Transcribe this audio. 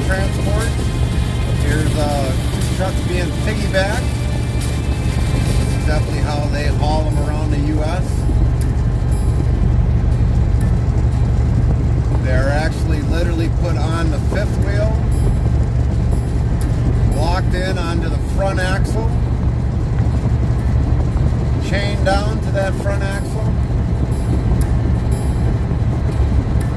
transport. Here's two trucks being piggybacked. This is definitely how they haul them around the U.S. They're actually literally put on the fifth wheel, locked in onto the front axle, chained down to that front axle.